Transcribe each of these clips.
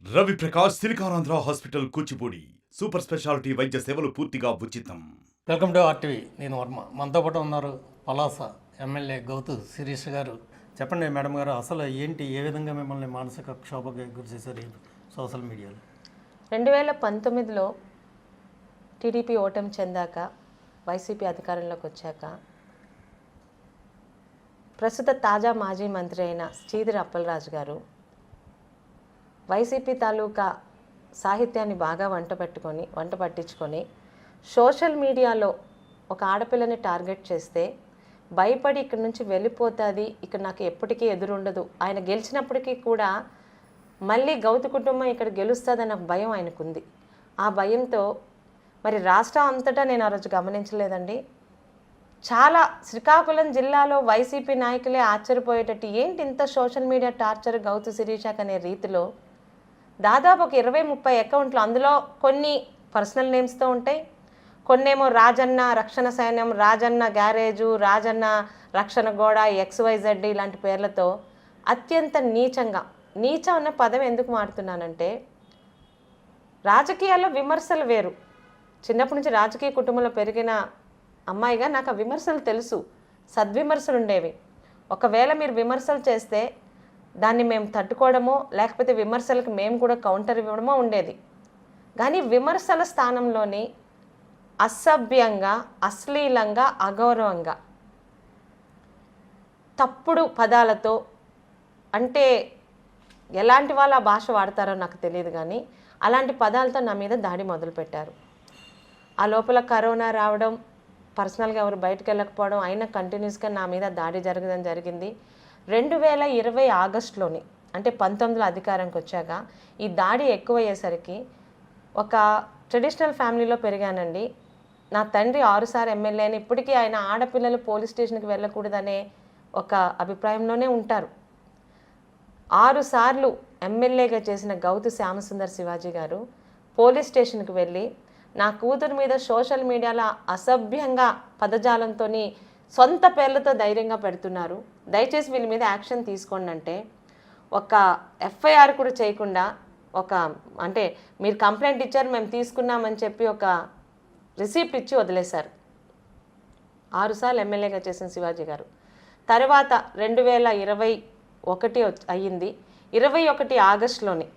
Ravi Prakash Siliconandhra hospital Kuchipudi super speciality వైద్య సేవలు పూర్తిగా ఉచితం. Welcome to RTV. నేను వర్మ. మనతో పాటు ఉన్నారు పలాస ఎమ్మెల్యే గౌతు శిరీష్ గారు. చెప్పండి మేడం గారు, అసలు ఏంటి, ఏ విధంగా మిమ్మల్ని మానసిక క్షోభకి గురి చేశారు సోషల్ మీడియాలో? 2019లో టీడీపీ ఓటమి చెందాక వైసీపీ అధికారంలోకి వచ్చాక ప్రస్తుత తాజా మాజీ మంత్రి అయిన శ్రీధర్ అప్పలరాజు గారు వైసీపీ తాలూకా సాహిత్యాన్ని బాగా వంట పట్టించుకొని సోషల్ మీడియాలో ఒక ఆడపిల్లని టార్గెట్ చేస్తే భయపడి ఇక్కడి నుంచి వెళ్ళిపోతుంది, ఇక్కడ నాకు ఎప్పటికీ ఎదురుండదు, ఆయన గెలిచినప్పటికీ కూడా మళ్ళీ గౌతు కుటుంబం ఇక్కడ గెలుస్తుందన్న భయం ఆయనకుంది. ఆ భయంతో మరి రాష్ట్రం అంతటా నేను ఆ రోజు గమనించలేదండి, చాలా శ్రీకాకుళం జిల్లాలో వైసీపీ నాయకులే ఆశ్చర్యపోయేటట్టు ఏంటి ఇంత సోషల్ మీడియా టార్చర్ గౌతు శిరీషాక్ అనే రీతిలో దాదాపు ఒక 20-30 అకౌంట్లు, అందులో కొన్ని పర్సనల్ నేమ్స్తో ఉంటాయి, కొన్నేమో రాజన్న రక్షణ సైన్యం, రాజన్న గ్యారేజు, రాజన్న రక్షణ గోడ, XYZ ఇలాంటి పేర్లతో అత్యంత నీచం అన్న పదం ఎందుకు మారుతున్నానంటే, రాజకీయాల్లో విమర్శలు వేరు. చిన్నప్పటి నుంచి రాజకీయ కుటుంబంలో పెరిగిన అమ్మాయిగా నాకు ఆ విమర్శలు తెలుసు, సద్విమర్శలు ఉండేవి. ఒకవేళ మీరు విమర్శలు చేస్తే దాన్ని మేము తట్టుకోవడమో లేకపోతే విమర్శలకు మేము కూడా కౌంటర్ ఇవ్వడమో ఉండేది. కానీ విమర్శల స్థానంలోని అసభ్యంగా, అశ్లీలంగా, అగౌరవంగా, తప్పుడు పదాలతో, అంటే ఎలాంటి వాళ్ళు ఆ భాష వాడతారో నాకు తెలియదు, కానీ అలాంటి పదాలతో నా మీద దాడి మొదలుపెట్టారు. ఆ లోపల కరోనా రావడం, పర్సనల్గా ఎవరు బయటకు వెళ్ళకపోవడం, అయినా కంటిన్యూస్గా నా మీద దాడి జరగడం జరిగింది. 2020 ఆగస్టులోని, అంటే 19లో అధికారంకి వచ్చాక ఈ దాడి ఎక్కువయ్యేసరికి, ఒక ట్రెడిషనల్ ఫ్యామిలీలో పెరిగానండి. నా తండ్రి 6 సార్లు ఎమ్మెల్యే అని, ఇప్పటికీ ఆయన ఆడపిల్లలు పోలీస్ స్టేషన్కి వెళ్ళకూడదనే ఒక అభిప్రాయంలోనే ఉంటారు. 6 సార్లు ఎమ్మెల్యేగా చేసిన గౌతు శ్యామసుందర్ శివాజీ గారు పోలీస్ స్టేషన్కి వెళ్ళి నా కూతురు మీద సోషల్ మీడియాలో అసభ్యంగా పదజాలంతో సొంత పేర్లతో ధైర్యంగా పెడుతున్నారు, దయచేసి వీళ్ళ మీద యాక్షన్ తీసుకోండి అంటే, ఒక FIR కూడా చేయకుండా, అంటే మీరు కంప్లైంట్ ఇచ్చారు మేము తీసుకున్నామని చెప్పి ఒక రిసీప్ట్ ఇచ్చి వదిలేశారు. 6 సార్లు ఎమ్మెల్యేగా చేసిన శివాజీ గారు. తర్వాత 2021 అయ్యింది. 21 ఆగస్టులోని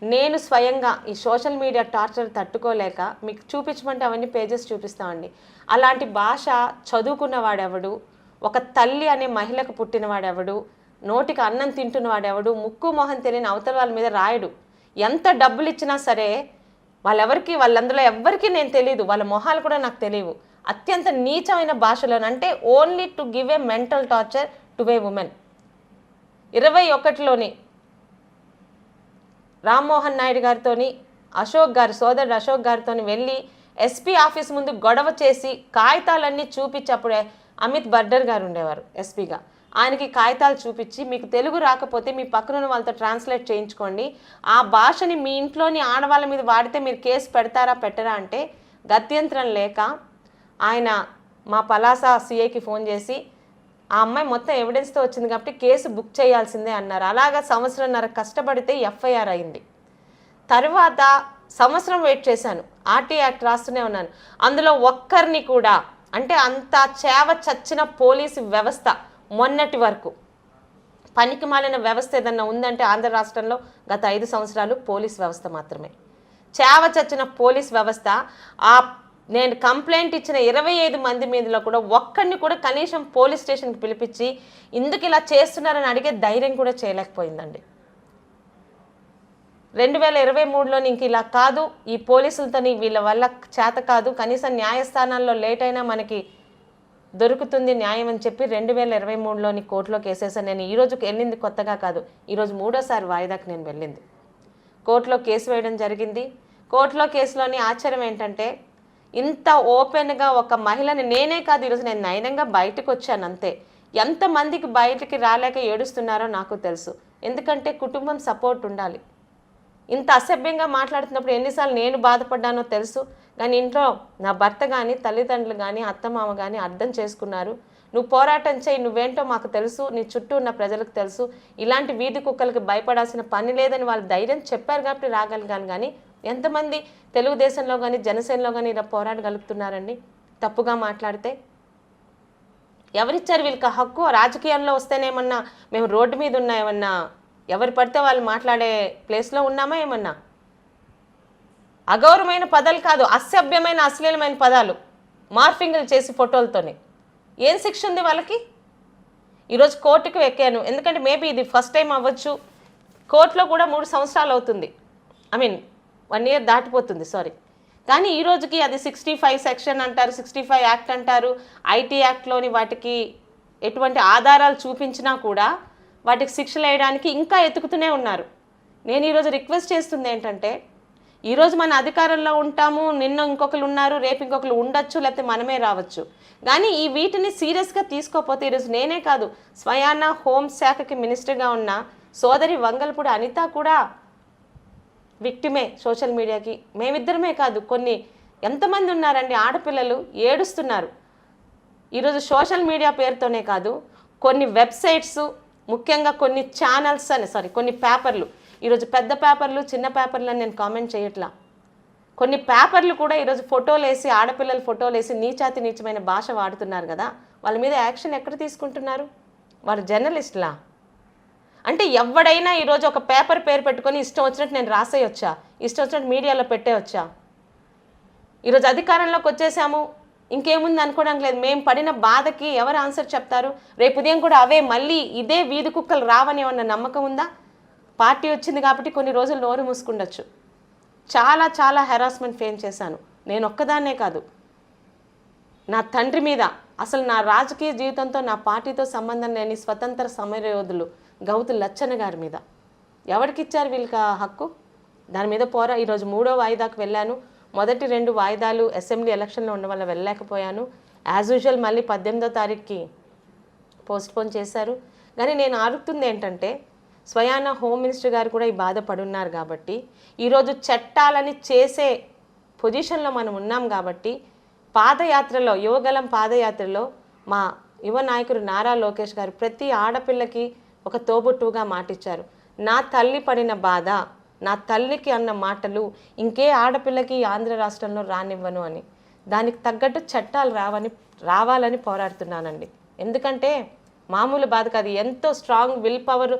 నేను స్వయంగా ఈ సోషల్ మీడియా టార్చర్ తట్టుకోలేక, మీకు చూపించమంటే అవన్నీ పేజెస్ చూపిస్తామండి, అలాంటి భాష చదువుకున్నవాడెవడు, ఒక తల్లి అనే మహిళకు పుట్టినవాడెవడు, నోటికి అన్నం తింటున్నవాడెవడు, ముక్కు మొహం తెలియని అవతల వాళ్ళ మీద రాయడు. ఎంత డబ్బులు ఇచ్చినా సరే వాళ్ళందులో ఎవ్వరికీ నేను తెలియదు, వాళ్ళ మొహాలు కూడా నాకు తెలియవు. అత్యంత నీచమైన భాషలోనంటే only to give a mental torture to a women. 21లోని రామ్మోహన్ నాయుడు గారితోని సోదరుడు అశోక్ గారితో వెళ్ళి SP ఆఫీస్ ముందు గొడవ చేసి కాగితాలన్నీ చూపించి, అప్పుడే అమిత్ బర్డర్ గారు ఉండేవారు SPగా, ఆయనకి కాగితాలు చూపించి, మీకు తెలుగు రాకపోతే మీ పక్కన వాళ్ళతో ట్రాన్స్లేట్ చేయించుకోండి, ఆ భాషని మీ ఇంట్లోని ఆడవాళ్ళ మీద వాడితే మీరు కేసు పెడతారా పెట్టరా అంటే, గత్యంతరం లేక ఆయన మా పలాస CAకి ఫోన్ చేసి, ఆ అమ్మాయి మొత్తం ఎవిడెన్స్తో వచ్చింది కాబట్టి కేసు బుక్ చేయాల్సిందే అన్నారు. అలాగా సంవత్సరంన్నర కష్టపడితే FIR అయింది. తర్వాత సంవత్సరం వెయిట్ చేశాను, RT యాక్ట్ రాస్తూనే ఉన్నాను. అందులో ఒక్కరిని కూడా, అంటే అంత చేవ చచ్చిన పోలీసు వ్యవస్థ మొన్నటి వరకు, పనికి మాలిన వ్యవస్థ ఏదన్నా ఉందంటే ఆంధ్ర రాష్ట్రంలో గత 5 సంవత్సరాలు పోలీస్ వ్యవస్థ మాత్రమే. చేవ చచ్చిన పోలీస్ వ్యవస్థ, నేను కంప్లైంట్ ఇచ్చిన 25 మంది మీదలో కూడా ఒక్కడిని కూడా కనీసం పోలీస్ స్టేషన్కి పిలిపించి ఎందుకు ఇలా చేస్తున్నారని అడిగే ధైర్యం కూడా చేయలేకపోయిందండి. 2023లో ఇంక ఇలా కాదు, ఈ పోలీసులతోని వీళ్ళ వల్ల చేత కాదు, కనీసం న్యాయస్థానాల్లో లేట్ అయినా మనకి దొరుకుతుంది న్యాయం అని చెప్పి 2023లోని కోర్టులో కేసేసాను. నేను ఈరోజు వెళ్ళింది కొత్తగా కాదు, ఈరోజు 3వ వాయిదాకి నేను వెళ్ళింది. కోర్టులో కేసు వేయడం జరిగింది. కోర్టులో కేసులోని ఆశ్చర్యం ఏంటంటే, ఇంత ఓపెన్గా ఒక మహిళని, నేనే కాదు ఈరోజు నేను నయనంగా బయటకు వచ్చాను అంతే. ఎంతమందికి బయటికి రాలేక ఏడుస్తున్నారో నాకు తెలుసు, ఎందుకంటే కుటుంబం సపోర్ట్ ఉండాలి. ఇంత అసభ్యంగా మాట్లాడుతున్నప్పుడు ఎన్నిసార్లు నేను బాధపడ్డానో తెలుసు, కానీ ఇంట్లో నా భర్త కానీ, తల్లిదండ్రులు కానీ, అత్తమామ కానీ అర్థం చేసుకున్నారు. నువ్వు పోరాటం చేయి, నువ్వేంటో మాకు తెలుసు, నీ చుట్టూ ఉన్న ప్రజలకు తెలుసు, ఇలాంటి వీధి కుక్కలకి భయపడాల్సిన పని లేదని వాళ్ళు ధైర్యం చెప్పారు కాబట్టి రాగలిగాను. కానీ ఎంతమంది తెలుగుదేశంలో కానీ జనసేనలో కానీ ఇలా పోరాడగలుగుతున్నారండి తప్పుగా మాట్లాడితే? ఎవరిచ్చారు వీళ్ళకి హక్కు? రాజకీయాల్లో వస్తేనేమన్నా మేము రోడ్డు మీద ఉన్నా ఏమన్నా ఎవరు పడితే వాళ్ళు మాట్లాడే ప్లేస్లో ఉన్నామా ఏమన్నా? అగౌరవమైన పదాలు కాదు, అసభ్యమైన అశ్లీలమైన పదాలు మార్ఫింగ్లు చేసి ఫోటోలతోనే ఏం శిక్ష ఉంది వాళ్ళకి? ఈరోజు కోర్టుకు ఎక్కాను, ఎందుకంటే మేబీ ఇది ఫస్ట్ టైం అవ్వచ్చు. కోర్టులో కూడా 3 సంవత్సరాలు అవుతుంది, 1 year దాటిపోతుంది, సారీ. కానీ ఈ రోజుకి అది 65 సెక్షన్ అంటారు, 65 యాక్ట్ అంటారు. ఐటీ యాక్ట్లోని వాటికి ఎటువంటి ఆధారాలు చూపించినా కూడా వాటికి శిక్షలు వేయడానికి ఇంకా ఎతుకుతూనే ఉన్నారు. నేను ఈరోజు రిక్వెస్ట్ చేస్తుంది ఏంటంటే, ఈరోజు మన అధికారంలో ఉంటాము, నిన్న ఇంకొకరు ఉన్నారు, రేపు ఇంకొకరు ఉండొచ్చు, లేకపోతే మనమే రావచ్చు. కానీ ఈ వీటిని సీరియస్గా తీసుకోకపోతే ఈరోజు నేనే కాదు, స్వయాన హోంశాఖకి మినిస్టర్గా ఉన్న సోదరి వంగలపూడి అనిత కూడా విక్టిమే సోషల్ మీడియాకి. మేమిద్దరమే కాదు, ఎంతమంది ఉన్నారండి ఆడపిల్లలు ఏడుస్తున్నారు. ఈరోజు సోషల్ మీడియా పేరుతోనే కాదు, కొన్ని వెబ్సైట్స్, ముఖ్యంగా కొన్ని ఛానల్స్ కొన్ని పేపర్లు, ఈరోజు పెద్ద పేపర్లు చిన్న పేపర్లు అని నేను కామెంట్ చేయట్లా, కొన్ని పేపర్లు కూడా ఈరోజు ఫోటోలు వేసి, ఆడపిల్లల ఫోటోలు వేసి నీచాతి నీచమైన భాష వాడుతున్నారు కదా, వాళ్ళ మీద యాక్షన్ ఎక్కడ తీసుకుంటున్నారు? వారు జర్నలిస్టులా? అంటే ఎవడైనా ఈరోజు ఒక పేపర్ పేరు పెట్టుకొని ఇష్టం వచ్చినట్టు నేను రాసేయొచ్చా? ఇష్టం వచ్చినట్టు మీడియాలో పెట్టేయొచ్చా? ఈరోజు అధికారంలోకి వచ్చేసాము, ఇంకేముంది అనుకోవడానికి లేదు. మేము పడిన బాధకి ఎవరు ఆన్సర్ చెప్తారు? రేపు ఉదయం కూడా అవే మళ్ళీ ఇదే వీధి కుక్కలు రావని ఏమన్నా నమ్మకం ఉందా? పార్టీ వచ్చింది కాబట్టి కొన్ని రోజులు నోరు మూసుకుండొచ్చు. చాలా చాలా హెరాస్మెంట్ ఫేస్ చేశాను, నేను ఒక్కదాన్నే కాదు. నా తండ్రి మీద, అసలు నా రాజకీయ జీవితంతో నా పార్టీతో సంబంధం లేని స్వతంత్ర సమరయోధులు గౌతు లచ్చన్న గారి మీద ఎవరికి ఇచ్చారు వీళ్ళకి హక్కు? దాని మీద ఈరోజు 3వ వాయిదాకు వెళ్ళాను. మొదటి 2 వాయిదాలు అసెంబ్లీ ఎలక్షన్లో ఉండడం వల్ల వెళ్ళలేకపోయాను. యాజ్ యూజువల్ మళ్ళీ 18వ తారీఖుకి పోస్ట్పోన్ చేశారు. కానీ నేను అడుగుతుంది ఏంటంటే, స్వయాన హోమ్ మినిస్టర్ గారు కూడా ఈ బాధపడున్నారు కాబట్టి, ఈరోజు చట్టాలని చేసే పొజిషన్లో మనం ఉన్నాం కాబట్టి, పాదయాత్రలో, యువగలం పాదయాత్రలో మా యువ నాయకుడు నారా లోకేష్ గారు ప్రతి ఆడపిల్లకి ఒక తోబుట్టుగా మాటిచ్చారు. నా తల్లి పడిన బాధ, నా తల్లికి అన్న మాటలు ఇంకే ఆడపిల్లకి ఆంధ్ర రాష్ట్రంలో రానివ్వను అని, దానికి తగ్గట్టు చట్టాలు రావాలని పోరాడుతున్నానండి. ఎందుకంటే మామూలు బాధ కాదు, ఎంతో స్ట్రాంగ్ విల్ పవర్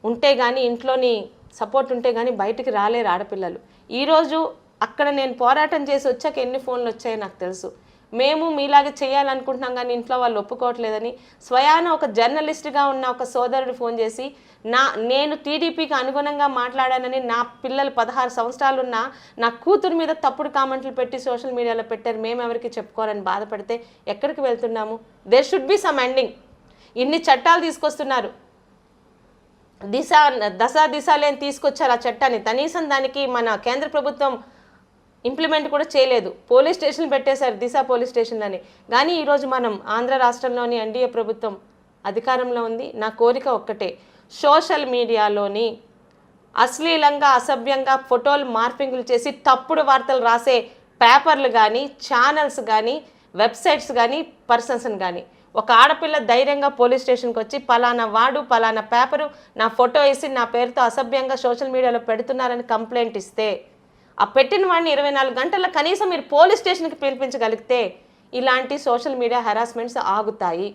ఉంటే కానీ, ఇంట్లోని సపోర్ట్ ఉంటే కానీ బయటికి రాలేరు ఆడపిల్లలు. ఈరోజు అక్కడ నేను పోరాటం చేసి వచ్చాక ఎన్ని ఫోన్లు వచ్చాయో నాకు తెలుసు. మేము మీలాగే చేయాలనుకుంటున్నాం కానీ ఇంట్లో వాళ్ళు ఒప్పుకోవట్లేదని స్వయాన ఒక జర్నలిస్ట్గా ఉన్న ఒక సోదరుడు ఫోన్ చేసి, నేను టీడీపీకి అనుగుణంగా మాట్లాడానని, నా పిల్లలు 16 సంవత్సరాలు ఉన్న నా కూతురు మీద తప్పుడు కామెంట్లు పెట్టి సోషల్ మీడియాలో పెట్టారు, మేము ఎవరికి చెప్పుకోవాలని బాధపడితే ఎక్కడికి వెళ్తున్నాము? There should be some ending. ఇన్ని చట్టాలు తీసుకొస్తున్నారు, దశ లేని తీసుకొచ్చారు ఆ చట్టాన్ని, కనీసం దానికి మన కేంద్ర ప్రభుత్వం ఇంప్లిమెంట్ కూడా చేయలేదు. పోలీస్ స్టేషన్లు పెట్టేశారు, దిశ పోలీస్ స్టేషన్లని. కానీ ఈరోజు మనం ఆంధ్ర రాష్ట్రంలోని ఎన్డీఏ ప్రభుత్వం అధికారంలో ఉంది. నా కోరిక ఒక్కటే, సోషల్ మీడియాలోని అశ్లీలంగా, అసభ్యంగా ఫోటోలు మార్పింగ్లు చేసి తప్పుడు వార్తలు రాసే పేపర్లు కానీ, ఛానల్స్ కానీ, వెబ్సైట్స్ కానీ, పర్సన్స్ని కానీ, ఒక ఆడపిల్ల ధైర్యంగా పోలీస్ స్టేషన్కి వచ్చి పలానా వాడు, పలానా పేపరు నా ఫోటో వేసి నా పేరుతో అసభ్యంగా సోషల్ మీడియాలో పెడుతున్నారని కంప్లైంట్ ఇస్తే, ఆ పెట్టిన వాడిని 24 గంటల్లో కనీసం మీరు పోలీస్ స్టేషన్కి పిలిపించగలిగితే ఇలాంటి సోషల్ మీడియా హెరాస్మెంట్స్ ఆగుతాయి.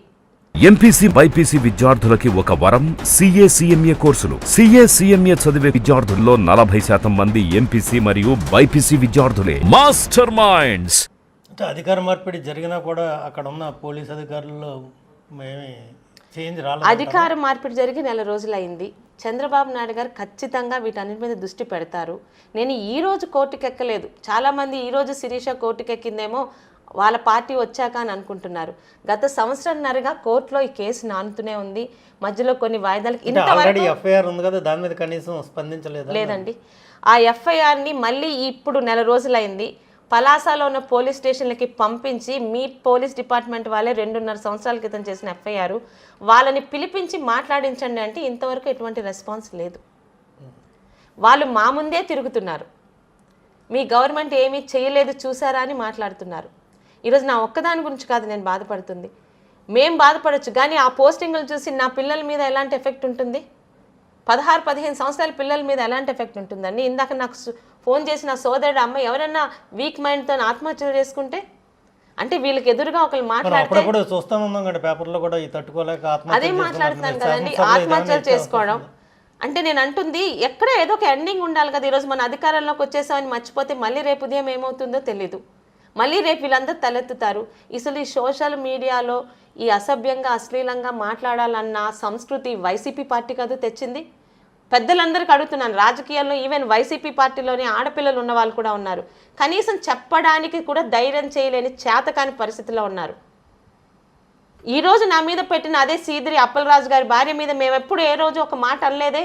ఎంపీసీ బైపీసీ విద్యార్థులకి ఒక వరం CA/CMA కోర్సులు. CA/CMA చదివే విద్యార్థుల్లో 40% మంది ఎంపీసీ మరియు బైపీసీ విద్యార్థులే. Master minds. అంటే అధికార మార్పిడి జరిగినా కూడా అక్కడ ఉన్న పోలీస్ అధికారుల్లో చేంజ్ రాలేదు. అధికార మార్పిడి జరిగి 1 రోజులు అయింది. చంద్రబాబు నాయుడు గారు ఖచ్చితంగా వీటన్నిటి మీద దృష్టి పెడతారు. నేను ఈరోజు కోర్టుకు ఎక్కలేదు, చాలామంది ఈరోజు శిరీష కోర్టుకు ఎక్కిందేమో వాళ్ళ పార్టీ వచ్చాక అని అనుకుంటున్నారు. గత సంవత్సరంన్నరగా కోర్టులో ఈ కేసు నానుతూనే ఉంది. మధ్యలో కొన్ని వాయిదాలకి ఇంతవరకు ఎఫ్ఐఆర్ ఉంది కదా, దాని మీద కనీసం స్పందించలేదు. లేదండి, ఆ ఎఫ్ఐఆర్ని మళ్ళీ ఇప్పుడు 1 రోజులైంది పలాసలో ఉన్న పోలీస్ స్టేషన్లకి పంపించి, మీ పోలీస్ డిపార్ట్మెంట్ వాళ్ళే 2.5 సంవత్సరాల క్రితం చేసిన ఎఫ్ఐఆర్, వాళ్ళని పిలిపించి మాట్లాడించండి అంటే ఇంతవరకు ఎటువంటి రెస్పాన్స్ లేదు. వాళ్ళు మా ముందే తిరుగుతున్నారు, మీ గవర్నమెంట్ ఏమీ చేయలేదు చూసారా అని మాట్లాడుతున్నారు. ఈరోజు నా ఒక్కదాని గురించి కాదు నేను బాధపడుతుంది, మేం బాధపడొచ్చు, కానీ ఆ పోస్టింగ్లు చూసి నా పిల్లల మీద ఎలాంటి ఎఫెక్ట్ ఉంటుంది? 16-15 సంవత్సరాల పిల్లల మీద ఎలాంటి ఎఫెక్ట్ ఉంటుందండి? ఇందాక నాకు ఫోన్ చేసిన సోదరుడు అమ్మ ఎవరైనా వీక్ మైండ్తో ఆత్మహత్యలు చేసుకుంటే, అంటే వీళ్ళకి ఎదురుగా ఒకళ్ళు మాట్లాడితే అప్పుడప్పుడు చూస్తూ ఉన్నాం కదా పేపర్లో కూడా ఈ తట్టుకోలేక అదే మాట్లాడుతున్నాను కదండి, ఆత్మహత్యలు చేసుకోవడం. అంటే నేను అంటుంది ఎక్కడ ఏదో ఒక ఎండింగ్ ఉండాలి కదా. ఈరోజు మన అధికారంలోకి వచ్చేసామని మర్చిపోతే మళ్ళీ రేపు ఉదయం ఏమవుతుందో తెలీదు. మళ్ళీ రేపు వీళ్ళందరూ తలెత్తుతారు. అసలు ఈ సోషల్ మీడియాలో ఈ అసభ్యంగా అశ్లీలంగా మాట్లాడాలన్న సంస్కృతి వైసీపీ పార్టీ కాదు తెచ్చింది. పెద్దలందరికీ అడుగుతున్నాను, రాజకీయాల్లో ఈవెన్ వైసీపీ పార్టీలోనే ఆడపిల్లలు ఉన్న వాళ్ళు కూడా ఉన్నారు. కనీసం చెప్పడానికి కూడా ధైర్యం చేయలేని చేతకాని పరిస్థితిలో ఉన్నారు. ఈరోజు నా మీద పెట్టిన అదే సీదిరి అప్పలరాజు గారి భార్య మీద మేము ఎప్పుడు ఏ రోజు ఒక మాట అనలేదే.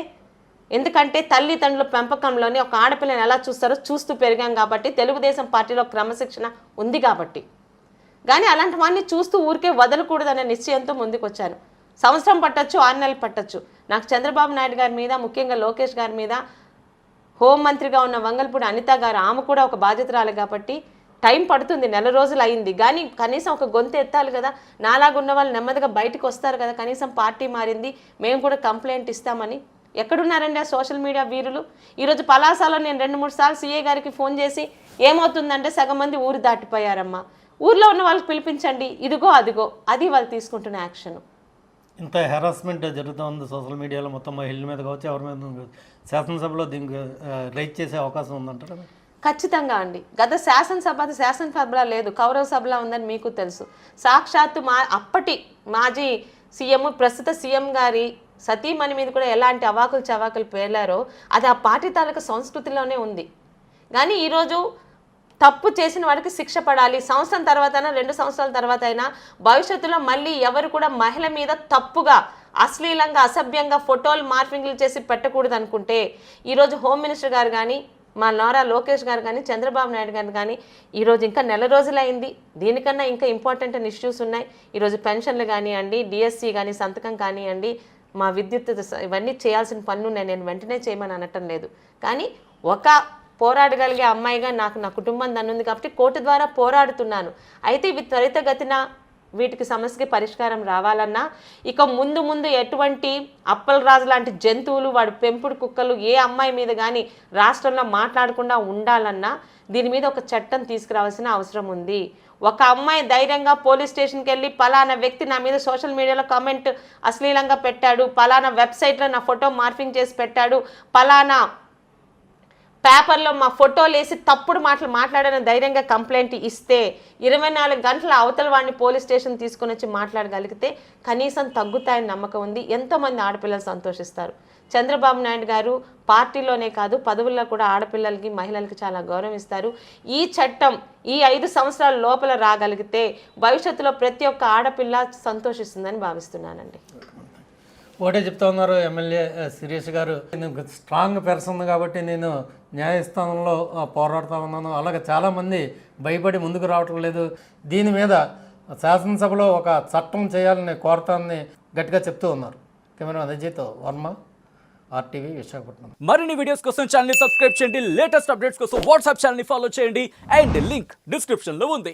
ఎందుకంటే తల్లిదండ్రుల పెంపకంలోని ఒక ఆడపిల్లని ఎలా చూస్తారో చూస్తూ పెరిగాం కాబట్టి, తెలుగుదేశం పార్టీలో క్రమశిక్షణ ఉంది కాబట్టి. కానీ అలాంటి వాడిని చూస్తూ ఊరికే వదలకూడదనే నిశ్చయంతో ముందుకు వచ్చాను. సంవత్సరం పట్టచ్చు, 6 నెలలు పట్టచ్చు. నాకు చంద్రబాబు నాయుడు గారి మీద, ముఖ్యంగా లోకేష్ గారి మీద, హోంమంత్రిగా ఉన్న వంగల్పూడి అనిత గారు ఆమె కూడా ఒక బాధ్యతరాలు కాబట్టి టైం పడుతుంది, నెల రోజులు అయింది. కానీ కనీసం ఒక గొంతు ఎత్తాలి కదా. నాలాగున్న వాళ్ళు నెమ్మదిగా బయటకు వస్తారు కదా. కనీసం పార్టీ మారింది, మేము కూడా కంప్లైంట్ ఇస్తామని. ఎక్కడున్నారండి ఆ సోషల్ మీడియా వీరులు? ఈరోజు పలాసలో నేను 2-3 సార్లు సీఏ గారికి ఫోన్ చేసి ఏమవుతుందంటే సగం మంది ఊరు దాటిపోయారమ్మా, ఊర్లో ఉన్న వాళ్ళకి పిలిపించండి, ఇదిగో అదిగో, అది వాళ్ళు తీసుకుంటున్న యాక్షన్. ఇంత హెరాస్మెంట్ జరుగుతూ ఉంది సోషల్ మీడియాలో, మొత్తం మహిళల మీద కావచ్చు, ఎవరి మీద కావచ్చు. శాసనసభలో దీనికి రైట్ చేసే అవకాశం ఉందంటారా? ఖచ్చితంగా అండి. గత శాసనసభ లేదు, కౌరవ సభలో ఉందని మీకు తెలుసు. సాక్షాత్తు అప్పటి మాజీ సీఎం, ప్రస్తుత సీఎం గారి సతీమణి మీద కూడా ఎలాంటి అవాకులు చవాకులు పేలారో అది ఆ పార్టీ తాలూకా సంస్కృతిలోనే ఉంది. కానీ ఈరోజు తప్పు చేసిన వాడికి శిక్ష పడాలి. సంవత్సరం తర్వాత అయినా, 2 సంవత్సరాల తర్వాత అయినా భవిష్యత్తులో మళ్ళీ ఎవరు కూడా మహిళ మీద తప్పుగా, అశ్లీలంగా, అసభ్యంగా ఫోటోలు మార్ఫింగ్లు చేసి పెట్టకూడదు అనుకుంటే, ఈరోజు హోమ్ మినిస్టర్ గారు కానీ, మా నారా లోకేష్ గారు కానీ, చంద్రబాబు నాయుడు గారు కానీ, ఈరోజు ఇంకా నెల రోజులైంది. దీనికన్నా ఇంకా ఇంపార్టెంట్ ఇష్యూస్ ఉన్నాయి. ఈరోజు పెన్షన్లు కానివ్వండి, డిఎస్సి కానీ, సంతకం కానివ్వండి, మా విద్యుత్ ఇవన్నీ చేయాల్సిన పనులు నేను వెంటనే చేయమని అనటం లేదు. కానీ ఒక పోరాడగలిగే అమ్మాయిగా నాకు నా కుటుంబం దన్నుంది కాబట్టి కోర్టు ద్వారా పోరాడుతున్నాను. అయితే ఇవి త్వరితగతిన వీటికి సమస్యకి పరిష్కారం రావాలన్నా, ఇక ముందు ఎటువంటి అప్పలరాజు లాంటి జంతువులు, వాడి పెంపుడు కుక్కలు ఏ అమ్మాయి మీద కానీ రాష్ట్రంలో మాట్లాడకుండా ఉండాలన్నా దీని మీద ఒక చట్టం తీసుకురావాల్సిన అవసరం ఉంది. ఒక అమ్మాయి ధైర్యంగా పోలీస్ స్టేషన్కి వెళ్ళి పలానా వ్యక్తి నా మీద సోషల్ మీడియాలో కామెంట్ అశ్లీలంగా పెట్టాడు, పలానా వెబ్సైట్లో నా ఫోటో మార్ఫింగ్ చేసి పెట్టాడు, పలానా పేపర్లో మా ఫోటోలు వేసి తప్పుడు మాటలు మాట్లాడిన ధైర్యంగా కంప్లైంట్ ఇస్తే 24 గంటల అవతల వాడిని పోలీస్ స్టేషన్ తీసుకొని వచ్చి మాట్లాడగలిగితే కనీసం తగ్గుతాయని నమ్మకం ఉంది. ఎంతోమంది ఆడపిల్లలు సంతోషిస్తారు. చంద్రబాబు నాయుడు గారు పార్టీలోనే కాదు, పదవుల్లో కూడా ఆడపిల్లలకి, మహిళలకి చాలా గౌరవం ఇస్తారు. ఈ చట్టం ఈ 5 సంవత్సరాల లోపల రాగలిగితే భవిష్యత్తులో ప్రతి ఒక్క ఆడపిల్ల సంతోషిస్తుందని భావిస్తున్నానండి. ఒకటే చెప్తా ఉన్నారు ఎమ్మెల్యే శిరీష్ గారు, నేను స్ట్రాంగ్ పర్సన్ కాబట్టి నేను న్యాయస్థానంలో పోరాడుతూ ఉన్నాను, అలాగే చాలామంది భయపడి ముందుకు రావటం లేదు, దీని మీద శాసనసభలో ఒక చట్టం చేయాలని కోరతానని గట్టిగా చెప్తూ ఉన్నారు. Camera Ajit Varma, RTV Visakhapatnam. మరిన్ని వీడియోస్ కోసం ఛానల్ ని సబ్స్క్రైబ్ చేయండి, లేటెస్ట్ అప్డేట్స్ కోసం వాట్సాప్ ఛానల్ ని ఫాలో చేయండి, అండ్ లింక్ డిస్క్రిప్షన్ లో ఉంది.